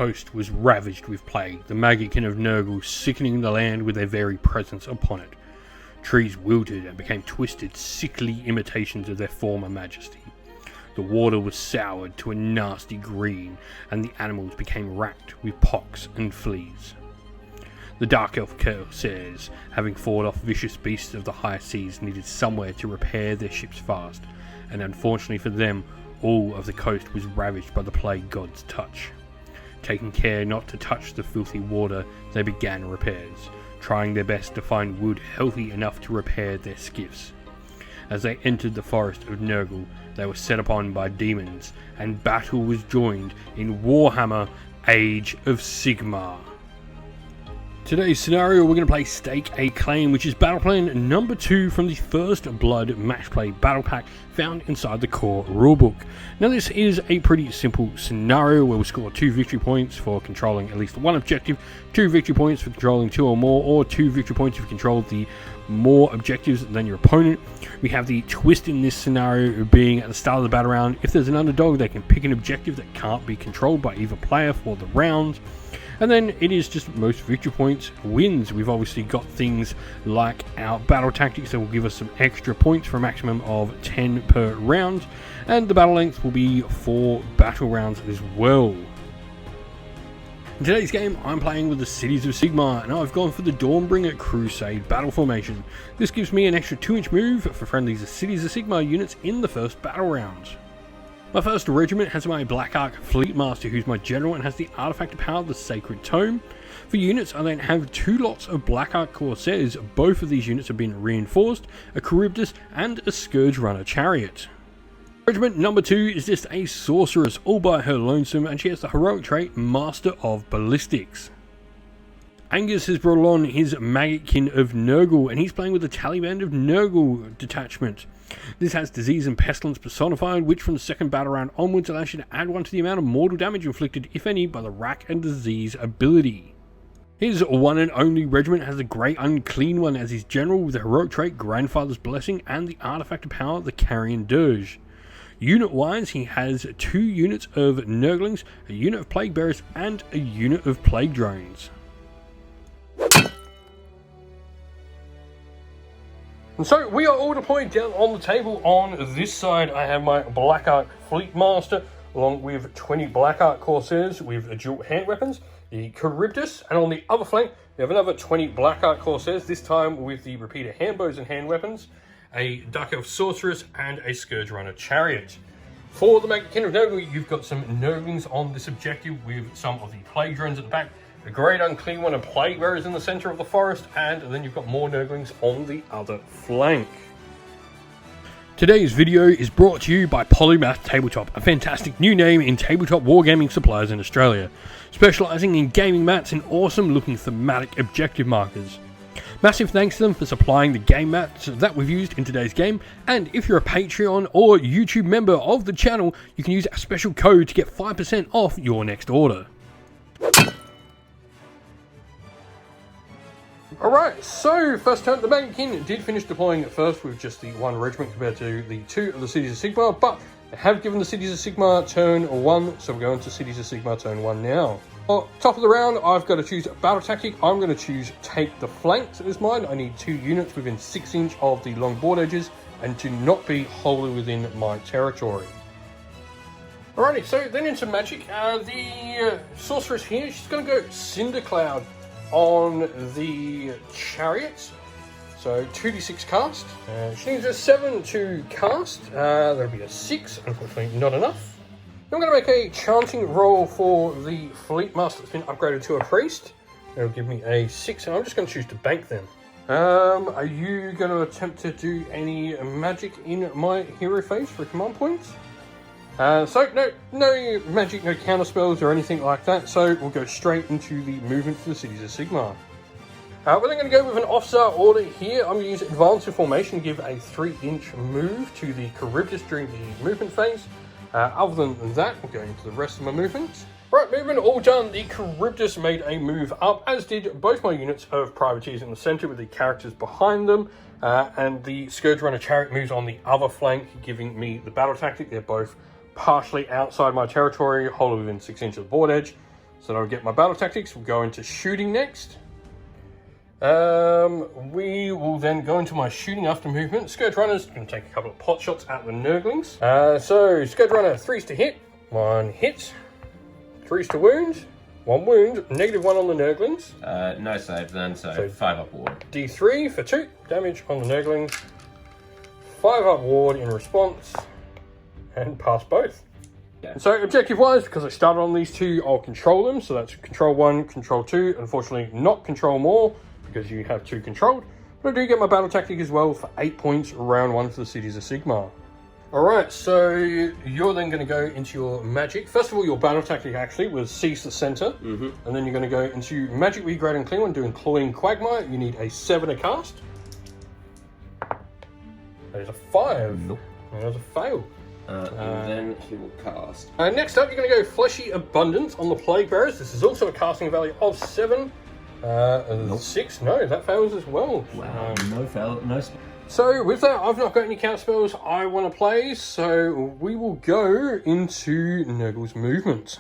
coast was ravaged with plague, the Maggotkin of Nurgle sickening the land with their very presence upon it. Trees wilted and became twisted, sickly imitations of their former majesty. The water was soured to a nasty green, and the animals became racked with pox and fleas. The Dark Elf corsairs, having fought off vicious beasts of the high seas, needed somewhere to repair their ships fast, and unfortunately for them, all of the coast was ravaged by the plague god's touch. Taking care not to touch the filthy water, they began repairs, trying their best to find wood healthy enough to repair their skiffs. As they entered the forest of Nurgle, they were set upon by demons, and battle was joined in Warhammer Age of Sigmar. Today's scenario, we're going to play Stake a Claim, which is battle plan number 2 from the First Blood match play battle pack found inside the core rulebook. Now this is a pretty simple scenario where we score 2 victory points for controlling at least one objective, 2 victory points for controlling 2 or more, or 2 victory points if you control the more objectives than your opponent. We have the twist in this scenario being at the start of the battle round, if there's an underdog, they can pick an objective that can't be controlled by either player for the round. And then it is just most victory points wins. We've obviously got things like our battle tactics that will give us some extra points for a maximum of 10 per round. And the battle length will be 4 battle rounds as well. In today's game, I'm playing with the Cities of Sigmar, and I've gone for the Dawnbringer Crusade battle formation. This gives me an extra 2-inch move for friendly Cities of Sigmar units in the first battle round. My first regiment has my Black Ark Fleet Master, who's my general and has the artifact of power, the Sacred Tome. For units, I then have 2 lots of Black Ark Corsairs. Both of these units have been reinforced, a Charybdis and a Scourge Runner Chariot. Regiment number 2 is just a sorceress all by her lonesome, and she has the heroic trait Master of Ballistics. Angus has brought on his Maggotkin of Nurgle, and he's playing with the Taliban of Nurgle detachment. This has disease and pestilence personified, which from the second battle round onwards allows you to add 1 to the amount of mortal damage inflicted, if any, by the rack and disease ability. His one and only regiment has the Grey Unclean One as his general with the heroic trait Grandfather's Blessing and the artifact of power, the Carrion Dirge. Unit wise, he has 2 units of Nurglings, a unit of Plague Bearers, and a unit of Plague Drones. And so we are all deployed down on the table. On this side, I have my Black Ark Fleet Master, along with 20 Black Ark Corsairs with dual hand weapons, the Charybdis, and on the other flank, we have another 20 Black Ark Corsairs, this time with the repeater handbows and hand weapons, a Dark Elf Sorceress, and a Scourge Runner Chariot. For the Maggotkin of Nurgle, you've got some Nurglings on this objective with some of the Plague Drones at the back, a Great Unclean One and Plague Bearers in the centre of the forest, and then you've got more Nurglings on the other flank. Today's video is brought to you by Polymath Tabletop, a fantastic new name in tabletop wargaming suppliers in Australia, specialising in gaming mats and awesome looking thematic objective markers. Massive thanks to them for supplying the game mats that we've used in today's game, and if you're a Patreon or YouTube member of the channel, you can use a special code to get 5% off your next order. Alright, so first turn, the Maggotkin did finish deploying at first with just the 1 regiment compared to the 2 of the Cities of Sigmar, but they have given the Cities of Sigmar turn 1, so we're going to Cities of Sigmar turn 1 now. Well, top of the round, I've got to choose a battle tactic. I'm going to choose Take the Flanks as mine. I need 2 units within 6 inch of the long board edges and to not be wholly within my territory. Alrighty, so then into magic. The sorceress here, she's going to go Cinder Cloud on the chariots, so 2d6 cast. She needs a 7 to cast. That'll be a 6, unfortunately not enough. I'm going to make a chanting roll for the Fleet Master that's been upgraded to a priest. That'll give me a 6, and I'm just going to choose to bank them. Are you going to attempt to do any magic in my hero phase for command points? So no magic, no counter spells or anything like that, so we'll go straight into the movement for the Cities of Sigmar. We're then going to go with an offstar order here. I'm going to use Advanced Formation to give a 3-inch move to the Charybdis during the movement phase. Other than that, we'll go into the rest of my movements. Right, movement all done. The Charybdis made a move up, as did both my units of privateers in the centre with the characters behind them. And the Scourge Runner Chariot moves on the other flank, giving me the battle tactic. They're both partially outside my territory, wholly within 6 inches of the board edge. So that'll get my battle tactics. We'll go into shooting next. We will then go into my shooting after movement. Scourge Runner's going to take a couple of pot shots at the Nurglings. So Scourge Runner, 3's to hit, 1 hit, 3's to wound, 1 wound, -1 on the Nurglings. No save then, so 5 up ward. D3 for 2 damage on the Nurglings, 5 up ward in response, and pass both. Yeah. So objective-wise, because I started on these 2, I'll control them. So that's control 1, control 2. Unfortunately, not control more, because you have 2 controlled. But I do get my battle tactic as well for 8 points, round 1 for the Cities of Sigmar. Alright, so you're then going to go into your magic. First of all, your battle tactic actually was seize the center. And then you're going to go into magic with your great and clean one, doing Clawing Quagmire. You need a 7 to cast. That is a 5. Nope. That was a fail. And then he will cast. Next up, you're going to go Fleshy Abundance on the Plague Bearers. This is also a casting value of 7. Nope. 6. No, that fails as well. Wow, no fail, no spell. So with that, I've not got any counter spells I want to play, so we will go into Nurgle's movement.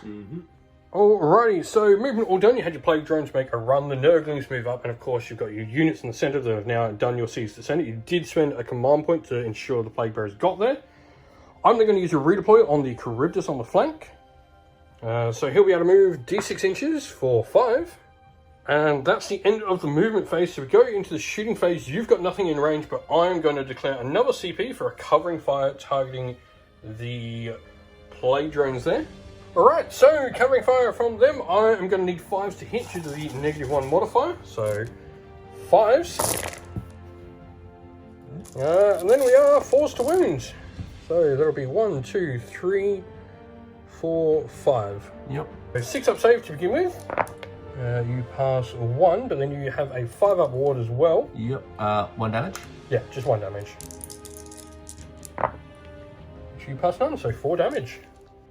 Alrighty, so movement all done. You had your Plague Drones make a run, the Nurglings move up, and of course you've got your units in the centre that have now done your Seize the Centre. You did spend a command point to ensure the Plague Bearers got there. I'm then going to use a redeploy on the Charybdis on the flank. So he'll be able to move D6 inches for 5. And that's the end of the movement phase. So we go into the shooting phase. You've got nothing in range, but I'm going to declare another CP for a covering fire targeting the Plague Drones there. Alright, so covering fire from them, I am going to need 5s to hit due to the -1 modifier. So 5s. And then we are 4s to wound. So that'll be 1, 2, 3, 4, 5. Yep. So 6 up save to begin with. You pass 1, but then you have a 5 up ward as well. Yep. 1 damage? Yeah, just 1 damage. You pass none, so 4 damage.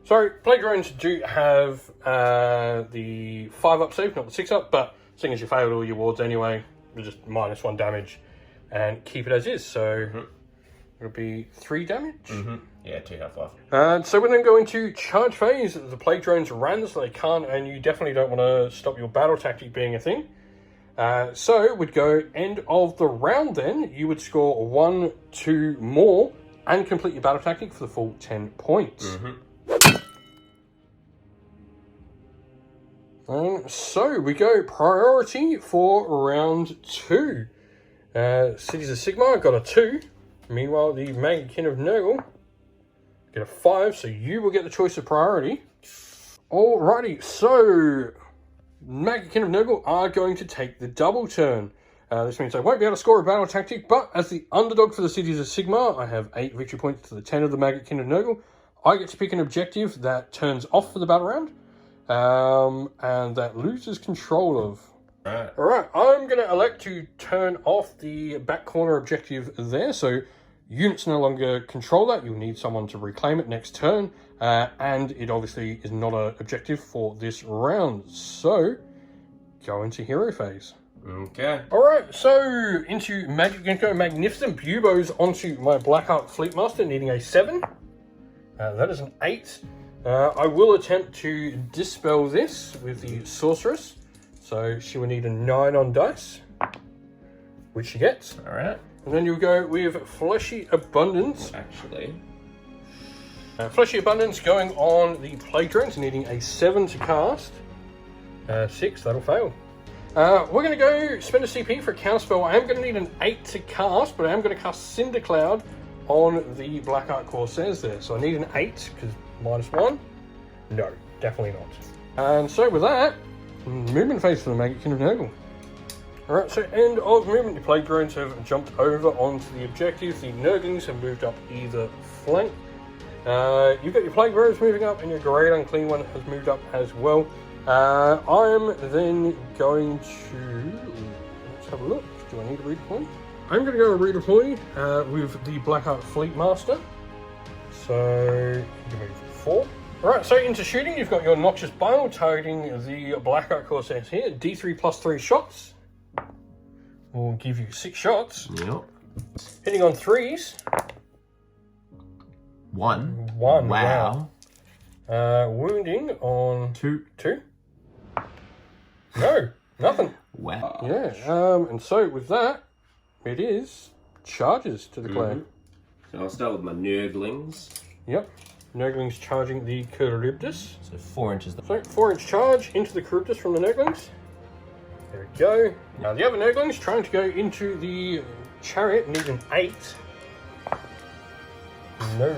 So, Plague Drones do have the 5 up save, not the 6 up, but seeing as you failed all your wards anyway, we'll just -1 damage and keep it as is. So, it'll be 3 damage. Yeah, 2 health left. So we're then going to charge phase. The Plague Drones ran, so they can't, and you definitely don't want to stop your battle tactic being a thing. So we'd go end of the round then. You would score 1, 2 more and complete your battle tactic for the full 10 points. So we go priority for round 2. Cities of Sigmar got a 2. Meanwhile, the Maggotkin of Nurgle get a 5, so you will get the choice of priority. Alrighty, so Maggotkin of Nurgle are going to take the double turn. This means I won't be able to score a battle tactic, but as the underdog for the Cities of Sigmar, I have 8 victory points to the 10 of the Maggotkin of Nurgle. I get to pick an objective that turns off for the battle round, and that loses control of. Alright, I'm going to elect to turn off the back corner objective there, so units no longer control that. You'll need someone to reclaim it next turn, and it obviously is not an objective for this round, so go into hero phase. Okay. Alright, so into Magic, going to go Magnificent Buboes onto my Blackheart Fleetmaster, needing a 7. That is an 8. I will attempt to dispel this with the Sorceress. So she will need a 9 on dice, which she gets. Alright. And then you'll go with Fleshy Abundance. Actually. Fleshy Abundance going on the Plague Drones, needing a 7 to cast. 6, that'll fail. We're going to go spend a CP for a counterspell. I am going to need an 8 to cast, but I am going to cast Cinder Cloud on the Blackheart Corsairs there. So I need an 8, because -1. No, definitely not. And so with that, movement phase for the Maggotkin of Nurgle. Alright, so end of movement. The Plague Drones have jumped over onto the objective. The Nurglings have moved up either flank. You've got your Plague Bearers moving up, and your Great Unclean One has moved up as well. I'm then going to... Let's have a look. Do I need a redeploy? I'm going to go redeploy with the Blackheart Fleetmaster. So, you can move 4. Alright, so into shooting, you've got your Noxious Bile targeting the Blackheart Corsairs here. D3 plus 3 shots will give you 6 shots. Yep. Hitting on 3s. 1. Wow. Wow. Wounding on 2. 2. No, nothing. Wow. Yeah, and so with that, it is charges to declare. So I'll start with my Nurglings. Yep. Nurglings charging the Charybdis. So 4 inches. So 4-inch charge into the Charybdis from the Nurglings. There we go. Now the other Nurglings trying to go into the chariot need an 8. No.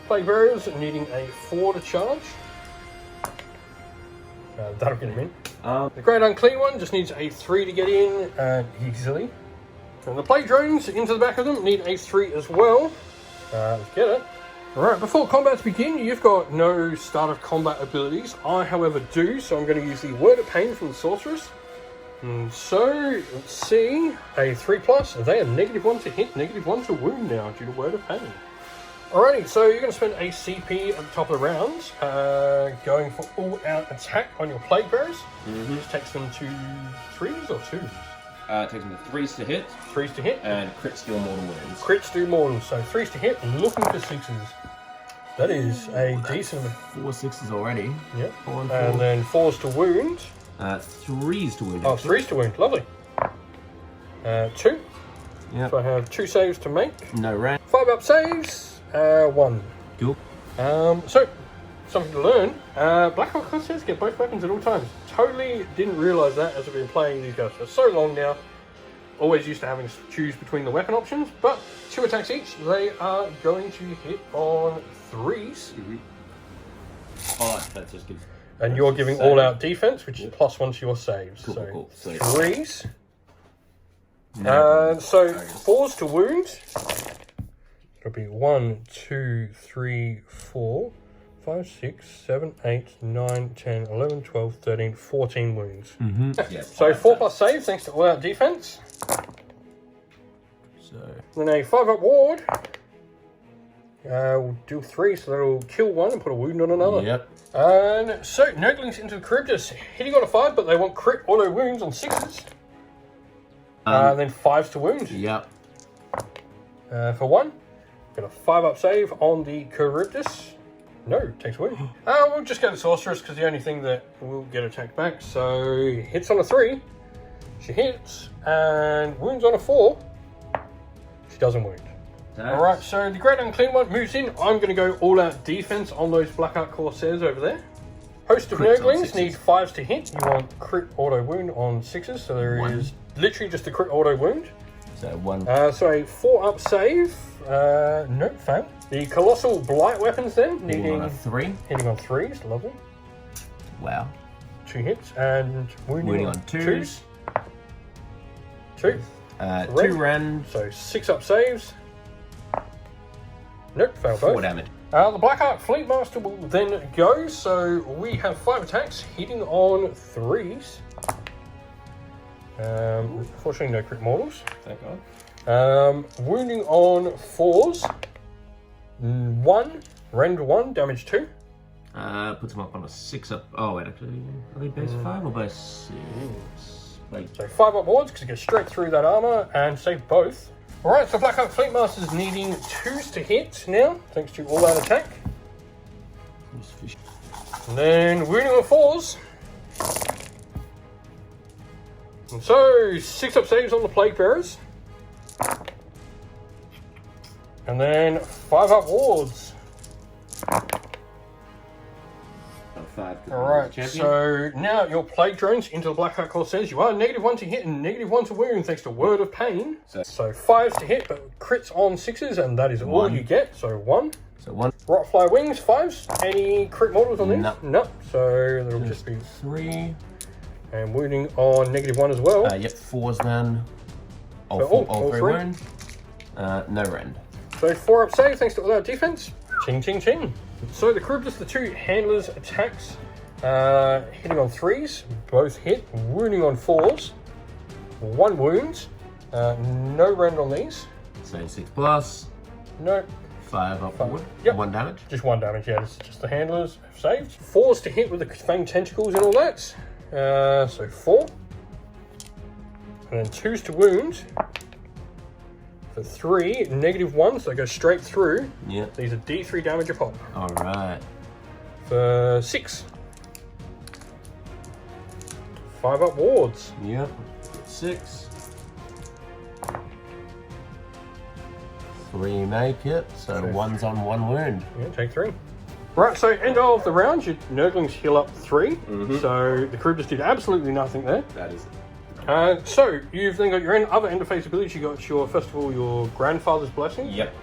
Plague Bearers needing a 4 to charge. That'll get him in. The Great Unclean One just needs a 3 to get in easily. And the Plague Drones into the back of them need a 3 as well. Let's get it. Alright, before combats begin, you've got no start of combat abilities. I, however, do, so I'm going to use the Word of Pain from the Sorceress. And so, let's see, a 3+, they are -1 to hit, -1 to wound now due to Word of Pain. Alrighty, so you're going to spend a CP at the top of the round, going for all-out attack on your Plague Bearers. This takes them to 3s or 2s? It takes them to 3s to hit. 3s to hit. And crits deal mortal wounds. Crits do mortal, so 3s to hit, looking for 6s. That is a decent... 4 6s already. Yep. 4 and 4. And then 4s to wound. 3s to wound. Oh, 3s to wound, lovely. 2. Yep. So I have 2 saves to make. No ran. 5 up saves. 1. Cool. So, something to learn. Black Hawk says get both weapons at all times. Totally didn't realise that as I've been playing these guys for so long now. Always used to having to choose between the weapon options, but 2 attacks each. They are going to hit on 3s. Oh, that just gives... And you're giving all-out defense, which is +1 to your saves. Cool, so cool. 3s. No. So 4s to wound. It'll be 1, 2, 3, 4, 5, 6, 7, 8, 9, 10, 11, 12, 13, 14 wounds. So 4+ save, thanks to all-out defense. So... Then a 5-up ward. We'll do 3, so that'll kill 1 and put a wound on another. Yep. And so, Nurglings into the Charybdis, hitting on a 5, but they want crit auto wounds on 6s. And then 5s to wound. Yep. For 1, got a 5-up save on the Charybdis. No, takes wound. We'll just go to Sorceress because the only thing that will get attacked back. So, hits on a 3. She hits, and wounds on a 4. She doesn't wound. Alright, so the Great Unclean One moves in. I'm going to go all-out defense on those Blackheart Corsairs over there. Host of Nurglings need 5s to hit. You want crit auto wound on 6s, so there is literally just a crit auto wound. So 1. So a 4-up save. Nope, fail. The Colossal Blight weapons then, needing... on a 3. Hitting on 3s, lovely. Wow. 2 hits, and wounding on 2s. 2. 2 ran. So 6-up saves. Nope, fail both. 4 damage. The Blackheart Fleet Master will then go, so we have 5 attacks, hitting on 3s. Unfortunately, no crit mortals. Thank God. Wounding on 4s. 1, rend 1, damage 2. Puts him up on a 6-up. Oh, wait, actually, are they base 5 or base 6? Like... So 5-up wards, because it goes straight through that armor, and save both. Alright, so Blackheart Fleet Master's needing 2s to hit now, thanks to all-out attack. And then wounding on 4s. And so, 6-up saves on the Plague Bearers. And then 5-up wards. Alright, so now your Plague Drones into the Blackheart Corsairs. You are -1 to hit and -1 to wound thanks to Word of Pain. So 5s to hit, but crits on 6s, and that is all you get. So 1. So 1. Rotfly Wings, 5s. Any crit mortals on these? No. No. So that'll just be 3. And wounding on -1 as well. Yep, 4s then. All 3 three. wound. No rend. So 4-up save thanks to all our defense. Ching, ching, ching. So the Charybdis, the 2 handlers attacks, hitting on 3s, both hit, wounding on 4s, 1 wound, no rend on these. So 6+. No. 5 upward. Yep. 1 damage. Just 1 damage, yeah, this is just the handlers have saved. 4s to hit with the fanged tentacles and all that. So 4. And then 2s to wound. For 3, -1, so they go straight through. Yeah. These are D3 damage a pop. Alright. For 6. 5 up wards. Yep. 6. 3 make it, so 1's on 1 wound. Yeah, take 3. Right, so end of the round, your Nurglings heal up 3. So the crew just did absolutely nothing there. That is. So you've then got your other end of phase abilities. You got your, first of all, your grandfather's blessing. Yep.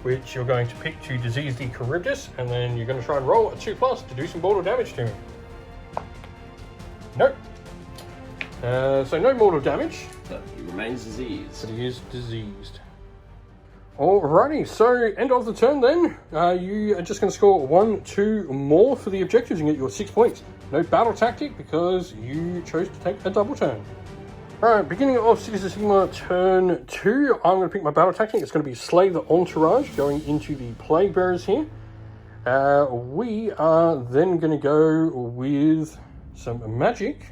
Which you're going to pick to disease the Charybdis, and then you're going to try and roll a 2+ to do some mortal damage to him. Nope. So no mortal damage. But he remains diseased. But he is diseased. Alrighty, so end of the turn then. You are just going to score 1, 2 more for the objectives and get your 6 points. No battle tactic because you chose to take a double turn. Alright, beginning of Cities of Sigmar turn 2. I'm going to pick my battle tactic. It's going to be Slay the Entourage going into the Plague Bearers here. We are then going to go with some magic.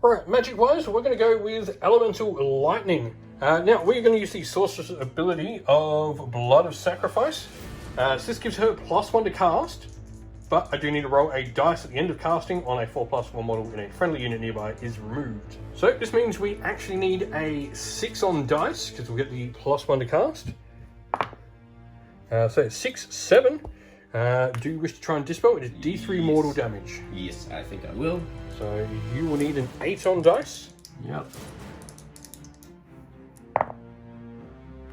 Alright, magic-wise, we're going to go with Elemental Lightning. Now, we're going to use the Sorceress ability of Blood of Sacrifice. So this gives her +1 to cast, but I do need to roll a dice at the end of casting on a 4+1 model in a friendly unit nearby is removed. So this means we actually need a 6 on dice, because we'll get the +1 to cast. So it's 6, 7. Do you wish to try and dispel? It is D3 mortal damage. Yes, I think I will. So you will need an 8 on dice. Yep.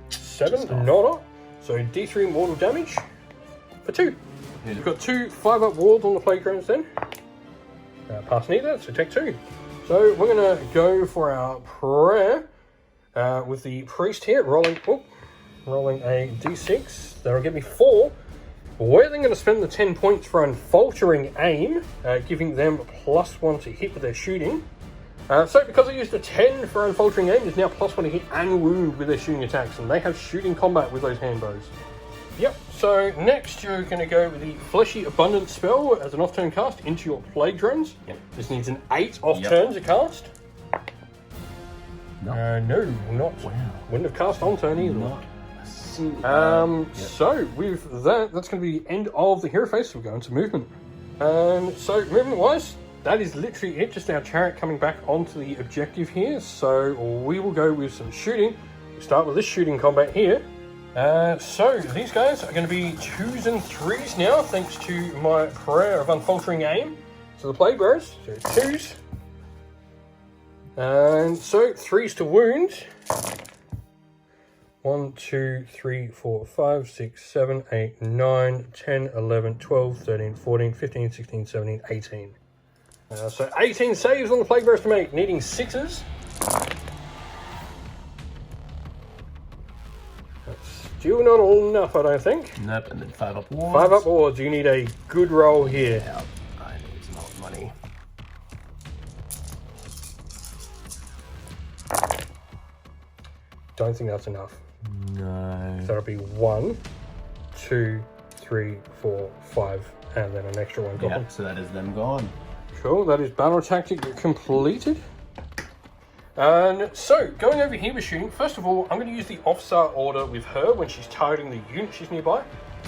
7, not up. So D3 mortal damage for 2. Yeah. You've got 2 5-up wards on the playgrounds then. Pass neither, so take 2. So we're going to go for our prayer with the priest here, rolling a D6. That'll give me 4. We're then going to spend the 10 points for Unfaltering Aim, giving them +1 to hit with their shooting. So because I used a 10 for Unfaltering Aim, there's now +1 to hit and wound with their shooting attacks, and they have shooting combat with those handbows. Yep, so next you're going to go with the Fleshy Abundance spell as an off-turn cast into your Plague Drones. Yep. This needs an 8 off-turn to cast. No. No, not. Wow. Wouldn't have cast on turn either. Not a single. So with that, that's going to be the end of the hero phase, so we'll go into movement. So movement-wise, that is literally it, just our chariot coming back onto the objective here. So we will go with some shooting. We'll start with this shooting combat here. So these guys are going to be 2s and 3s now, thanks to my prayer of Unfaltering Aim to the Plague Bearers. So 2s. And so 3s to wound. 1, 2, 3, 4, 5, 6, 7, 8, 9, 10, 11, 12, 13, 14, 15, 16, 17, 18. So 18 saves on the Plague Bearers to make, needing 6s. That's still not enough, I don't think. Nope, and then 5-up wards. 5-up wards, you need a good roll here. Yeah, I need some more money. Don't think that's enough. No. So that'll be 1, 2, 3, 4, 5, and then an extra one gone. Yep, so that is them gone. Cool, that is battle tactic completed. And so, going over here with shooting, first of all, I'm going to use the officer order with her when she's targeting the unit she's nearby.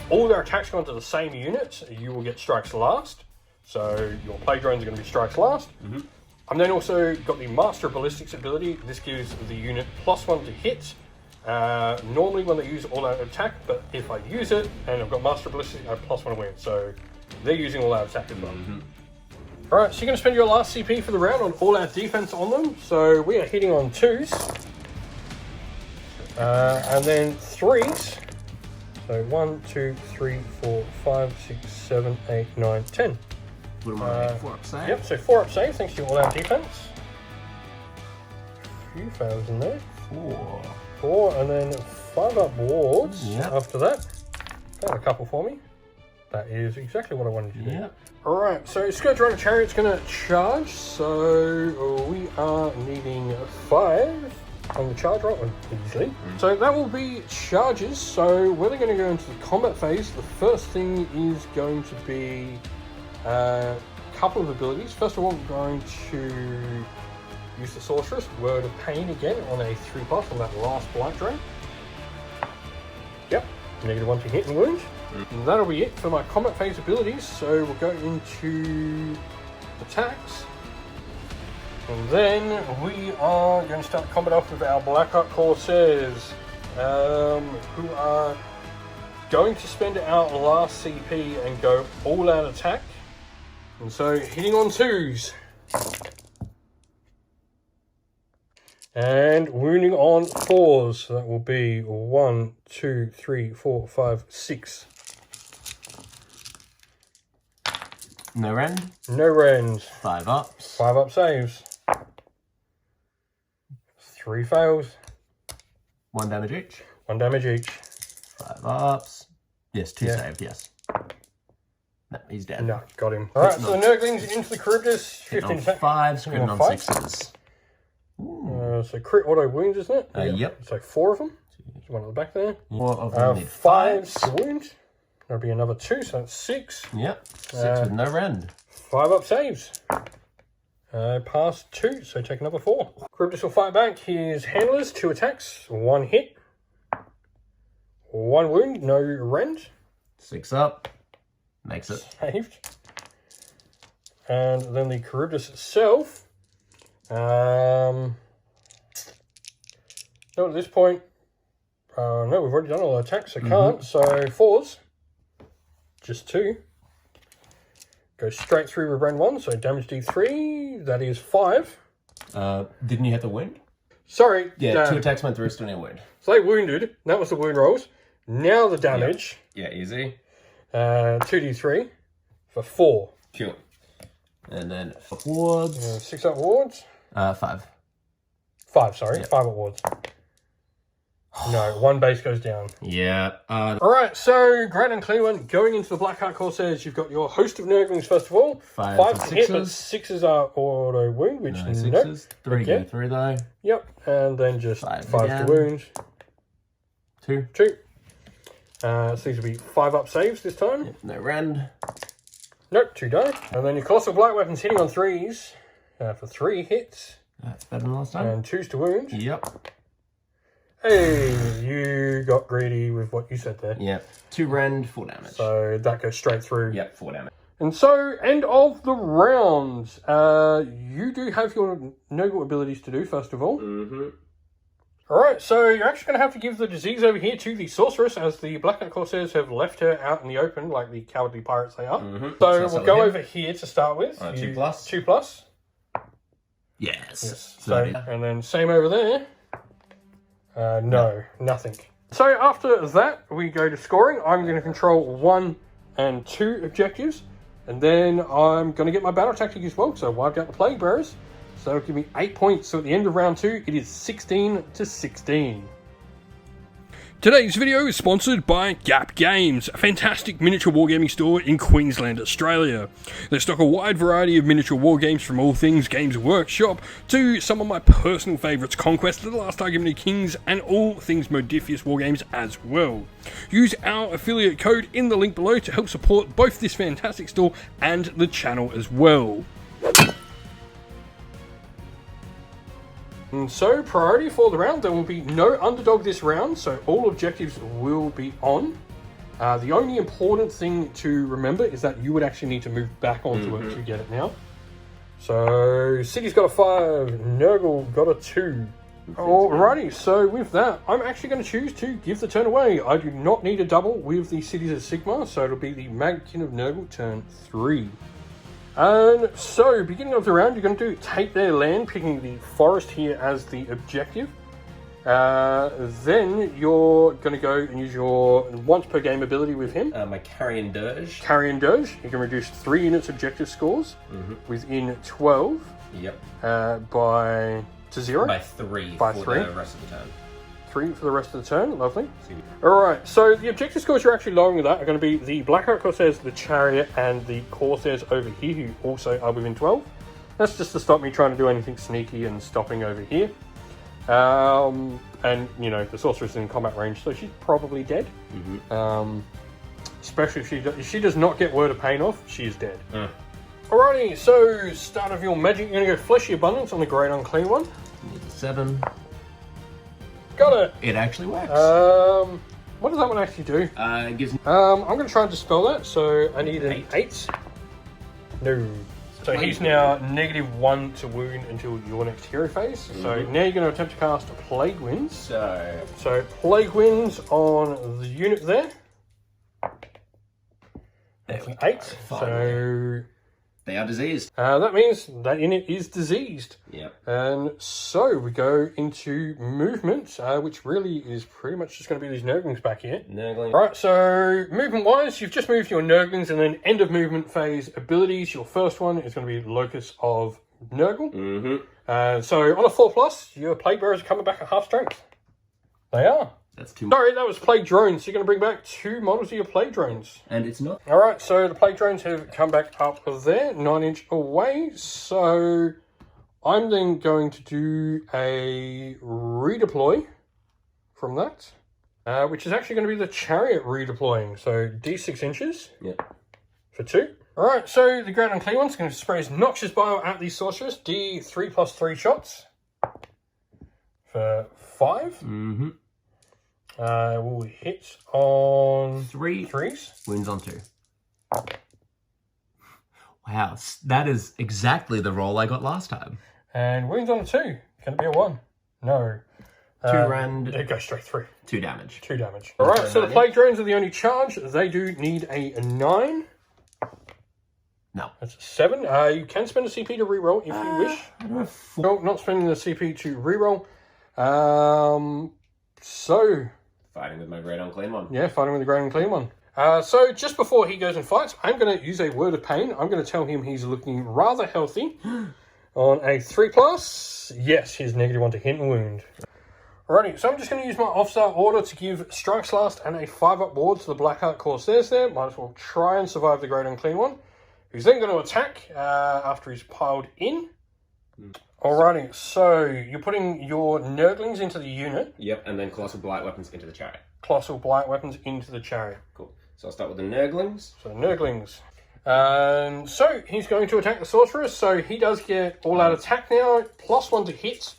All their attacks go into the same unit, you will get strikes last. So your Plague Drones are going to be strikes last. I'm then also got the Master of Ballistics ability. This gives the unit +1 to hit. Normally when they use all-out attack, but if I use it and I've got Master of Ballistics, I have +1 to win. So they're using all-out attack as well. Alright, so you're going to spend your last CP for the round on all-out defense on them. So we are hitting on 2s. And then 3s. So 1, 2, 3, 4, 5, 6, 7, 8, 9, 10. What am I? 4-up save? Yep, so 4-up save thanks to your all-out defense. A few fails in there. 4, and then 5-up wards after that. Found a couple for me. That is exactly what I wanted you to do. Alright, so Scourge Rider Chariot's going to charge, so we are needing 5 on the charge, right? Easily. So that will be charges, so we're going to go into the combat phase. The first thing is going to be a couple of abilities. First of all, we're going to use the Sorceress, Word of Pain again on a 3+ on that last Blight Drone. Yep, -1 to hit and wound. And that'll be it for my combat phase abilities, so we'll go into attacks. And then we are going to start the combat off with our Blackheart Corsairs, who are going to spend our last CP and go all out attack. And so hitting on 2s. And wounding on 4s. So that will be 1, 2, 3, 4, 5, 6. No rend. No rend. 5 ups. 5 up saves. 3 fails. 1 damage each. 1 damage each. 5 ups. Yes, 2 saved, yes. No, he's dead. No, got him. Alright, so the Nurglings into the Charybdis. 15 on 5, critting on 6s. So crit auto wounds, isn't it? Yep. So 4 of them. There's one at the back there. 4 of them need 5 5s. to wound. There'll be another 2, so that's 6. Yep. 6 with no rend. 5 up saves. Pass 2, so take another 4. Charybdis will fight back. His handlers, 2 attacks, 1 hit. 1 wound, no rend. 6 up. Makes it. Saved. And then the Charybdis itself. No, at this point, no, we've already done all the attacks, so can't. So 4s, just 2. Go straight through with rend 1, so damage D3, that is 5. Didn't you hit the wound? Sorry. Yeah, 2 attacks went through, still no wound. So they wounded, that was the wound rolls. Now the damage. Yeah, easy. 2d3 for 4. Cool. And then wards. 6 up wards. 5. 5, sorry. Yep. 5 up wards. No, 1 base goes down. Yeah. Alright, so great and clean one. Going into the Blackheart Corsairs, you've got your host of Nurglings first of all. 5 to hit, but 6s are auto wound, which No, no. 6s. 3 again. go through though. Yep, and then just 5 5 again. to wound. 2. 2. So these will be 5 up saves this time. Yep, no rend. Nope, 2 die. And then your Colossal Blight Weapons hitting on 3s for 3 hits. That's better than last time. And 2s to wound. Yep. Hey, you got greedy with what you said there. Yep. 2 rend, 4 damage. So that goes straight through. Yep, 4 damage. And so, end of the round. You do have your Nurgle abilities to do, first of all. Mm-hmm. Alright, so you're actually going to have to give the disease over here to the Sorceress, as the Blackheart Corsairs have left her out in the open, like the cowardly pirates they are. Mm-hmm. So we'll go over here to start with. 2 plus. 2 plus. Yes. So, and then same over there. No, nothing. So after that, we go to scoring. I'm going to control 1 and 2 objectives. And then I'm going to get my battle tactic as well. So wiped out the Plague Bearers. So that'll give me 8 points. So at the end of round 2, it is 16 to 16. Today's video is sponsored by Gap Games, a fantastic miniature wargaming store in Queensland, Australia. They stock a wide variety of miniature wargames from all things Games Workshop to some of my personal favourites, Conquest, The Last Argument of Kings, and all things Modifius wargames as well. Use our affiliate code in the link below to help support both this fantastic store and the channel as well. And so, priority for the round, there will be no underdog this round, so all objectives will be on. The only important thing to remember is that you would actually need to move back onto it to get it now. So, City's got a 5, Nurgle got a 2. Alrighty, so with that, I'm actually going to choose to give the turn away. I do not need a double with the Cities of Sigmar, so it'll be the Maggotkin of Nurgle turn 3. And so, beginning of the round, you're going to take their land, picking the forest here as the objective. Then you're going to go and use your once per game ability with him. My Carrion Dirge. Carrion Dirge. You can reduce 3 units objective scores within 12. Yep. To 0. By 3 By for 3. the rest of the turn. 3 for the rest of the turn. Lovely. Alright, so the objective scores you're actually lowering with that are going to be the Blackheart Corsairs, the Chariot, and the Corsairs over here, who also are within 12. That's just to stop me trying to do anything sneaky and stopping over here. And, you know, the Sorceress is in combat range, so she's probably dead. Especially if she does not get Word of Pain off, she is dead. Alrighty, so start of your magic, you're going to go Fleshy Abundance on the Great Unclean one. 7. Got it! It actually works. What does that one actually do? It gives I'm going to try and dispel that, so I need an 8. No. So So he's now -1 to wound until your next hero phase. So now you're going to attempt to cast Plague Winds. So Plague Winds on the unit there. That's an 8. So they are diseased. that means that unit is diseased. Yep. And so we go into movement, which really is pretty much just going to be these Nurglings back here. Nurgling. Right, so movement-wise, you've just moved your Nurglings, and then end of movement phase abilities. Your first one is going to be Locus of Nurgle. So on a 4+, your Plague Bearers are coming back at half strength. They are. That's too. Sorry, that was Plague Drones. So you're going to bring back 2 models of your Plague Drones. And it's not. All right, so the Plague Drones have come back up there, 9 inch away. So I'm then going to do a redeploy from that, which is actually going to be the Chariot redeploying. So D6 inches for 2. All right, so the Great Unclean One's going to spray his Noxious Bile at the Sorceress. D3+3 shots for 5. Will hit on 3 threes. Wounds on 2. Wow, that is exactly the roll I got last time. And wounds on a 2. Can it be a 1? No. 2 rand. It goes straight through. 2 damage. 2 damage. Alright, so the Plague Drones are the only charge. They do need a 9. No. That's a 7. You can spend a CP to reroll if you wish. I don't have 4. No, not spending the CP to reroll. So... Fighting with my Great Unclean One. Yeah, fighting with the Great Unclean One. So just before he goes and fights, I'm going to use a Word of Pain. I'm going to tell him he's looking rather healthy. On a 3+, yes, he's -1 to hit and wound. Alrighty, so I'm just going to use my off-star order to give Strikes Last and a 5-up ward to the Blackheart Corsairs there. Might as well try and survive the Great Unclean One, who's then going to attack after he's piled in. Alrighty, so you're putting your Nurglings into the unit. Yep, and then Colossal Blight Weapons into the Chariot. Colossal Blight Weapons into the Chariot. Cool. So I'll start with the Nurglings. So Nurglings. So he's going to attack the Sorceress. So he does get all-out attack now, +1 to hit.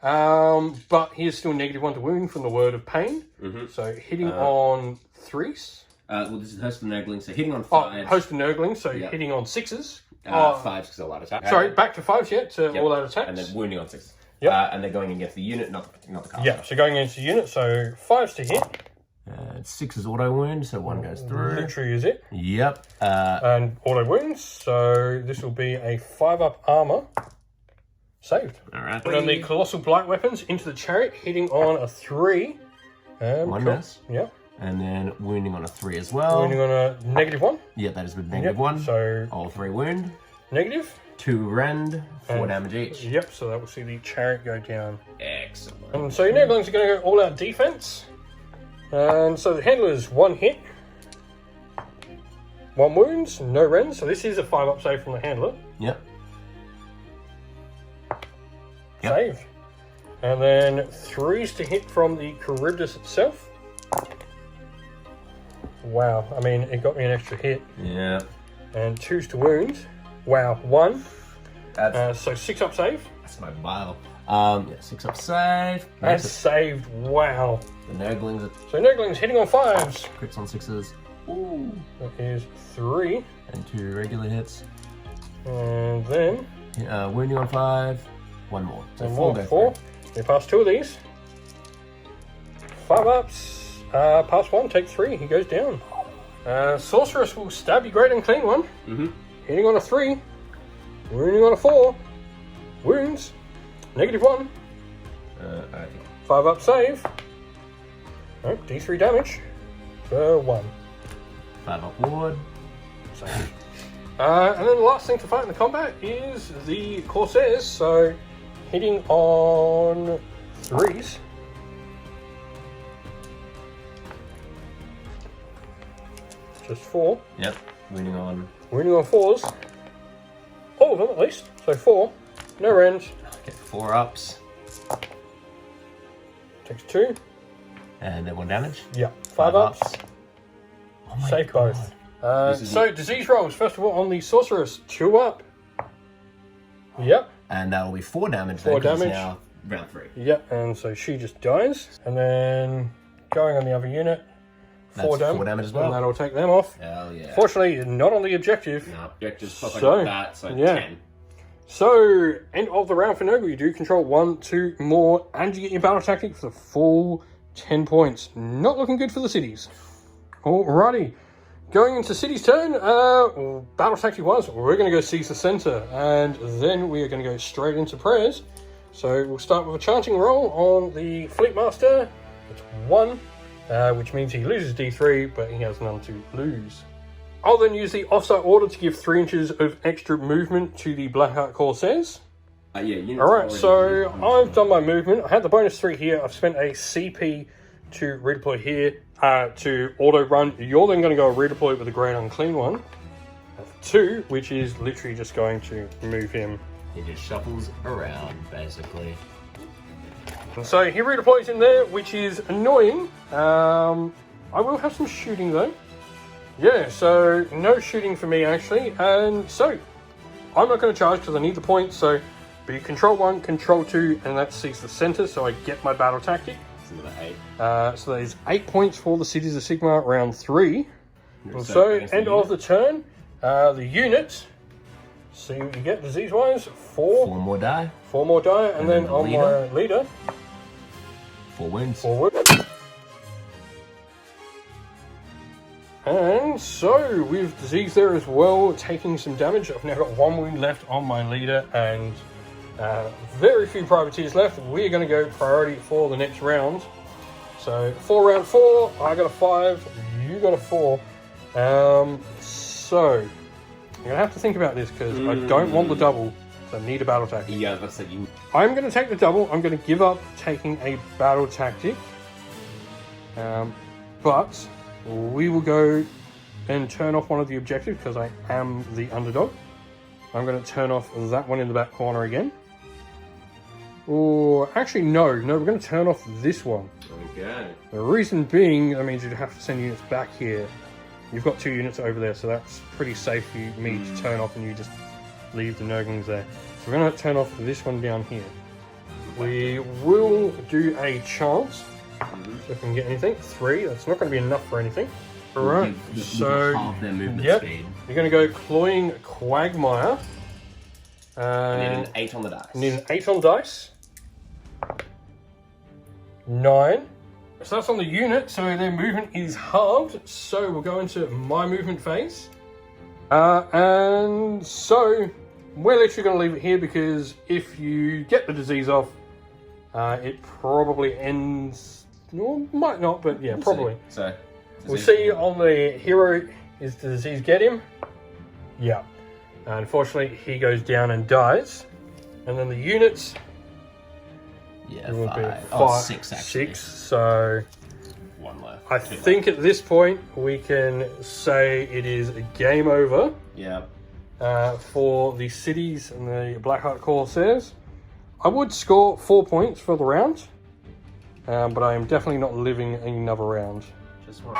But he is still -1 to wound from the Word of Pain. So hitting on 3s. Well, this is host of the Nurglings, so hitting on 5s. Host of Nurglings, so hitting on 6s. 5s because all-out attack. Sorry, back to 5s yet to all-out attacks. And then wounding on 6s. Yep. And they're going against the unit, not the caster. Yeah, so going against the unit, so 5s to hit. 6 is auto wound, so 1 goes through. Literally is it. Yep. And auto wounds, so this will be a 5-up armor. Saved. Alright. Put on the Colossal Blight Weapons into the Chariot, hitting on a 3. 1 miss. Yep. And then wounding on a 3 as well. Wounding on a -1. Yeah, that is with -1. So all 3 wound. Negative. 2 rend, 4 damage each. Yep, so that will see the Chariot go down. Excellent. And so your Nurglings are going to go all out defense. And so the handler's 1 hit, 1 wounds, no rends. So this is a 5-up save from the handler. Yep. Save. And then 3s to hit from the Charybdis itself. Wow, I mean, it got me an extra hit. Yeah. And 2s to wound. Wow, 1. That's so 6-up save. That's my bile. Yeah, 6-up save. And saved. Wow. The Nurglings are So Nurglings hitting on 5s. crits on 6s. Ooh. That is 3. And 2 regular hits. And then Wounding on 5. 1 more. So and 4 more, go 4. through. You pass 2 of these. 5-ups. Pass 1, take 3. He goes down. Sorceress will stab your Great Unclean One. Hitting on a 3. Wounding on a 4. Wounds. -1. 5-up save. Oh, D3 damage. For 1. 5-up ward. Save. And then the last thing to fight in the combat is the Corsairs. So hitting on 3s. Just 4. Yep. Wounding on 4s. All of them at least. So 4. No rends. get 4 ups. Takes 2. And then 1 damage. Yeah. 5 ups. Oh my Save God. both. So disease rolls. First of all on the Sorceress. 2 up. Yep. And that'll be 4 damage. 4 then, 'cause damage. It's now round 3. Yep. And so she just dies. And then going on the other unit. That's 4 damage as well. And that'll take them off. Hell yeah. Fortunately, not on the objective. No, objectives pop like that, so yeah. 10. So, end of the round for Nurgle. You do control 1, 2 more, and you get your battle tactic for the full 10 points. Not looking good for the cities. Alrighty. Going into City's turn, battle tactic wise, we're going to go seize the center, and then we are going to go straight into prayers. So we'll start with a chanting roll on the Fleet Master. It's 1, which means he loses D3, but he has none to lose. I'll then use the offside order to give 3 inches of extra movement to the Blackheart Corsairs. Alright, so I've done my movement. I had the bonus 3 here. I've spent a CP to redeploy here to auto run. You're then going to go redeploy with the Great Unclean one. 2, which is literally just going to move him. He just shuffles around, basically. And so he redeploys in there, which is annoying. I will have some shooting though. Yeah, so no shooting for me actually. And so I'm not going to charge because I need the points. So be control 1, control 2, and that sees the center. So I get my battle tactic. Another 8. So there's 8 points for the Cities of Sigmar round 3. And so end of the turn, the unit. See what you get disease-wise. 4 more die. 4 more die, and then on my leader. 4 wounds. 4 wounds. And so, with disease there as well, taking some damage. I've now got 1 wound left on my leader, and very few privateers left. We're going to go priority for the next round. So, for round 4, I got a 5, you got a 4. So, I'm going to have to think about this because I don't want the double. So I need a battle tactic. Yeah, that's like you. I'm going to take the double. I'm going to give up taking a battle tactic. But we will go and turn off one of the objectives because I am the underdog. I'm going to turn off that one in the back corner again. Or actually, no, we're going to turn off this one. Okay. The reason being, that means you'd have to send units back here. You've got 2 units over there, so that's pretty safe for me to turn off and you just leave the Nurglings there. So we're going to turn off this one down here. We will do a chance. So if we can get anything. 3, that's not going to be enough for anything. Alright, so half their movement speed. You're going to go Cloying Quagmire. Need an 8 on the dice. Need an 8 on dice. 9. So that's on the unit, so their movement is halved. So we'll go into my movement phase. And so we're literally going to leave it here because if you get the disease off, it probably ends. No, might not, but yeah, probably. So we'll see on the hero, is the disease get him? Yeah. Unfortunately, he goes down and dies. And then the units. Yeah, it will 5. be 6 actually. 6. So 1 left. I think at this point we can say it is a game over. Yeah. For the cities and the Blackheart Corsairs. I would score 4 points for the round, but I am definitely not living another round. Just one.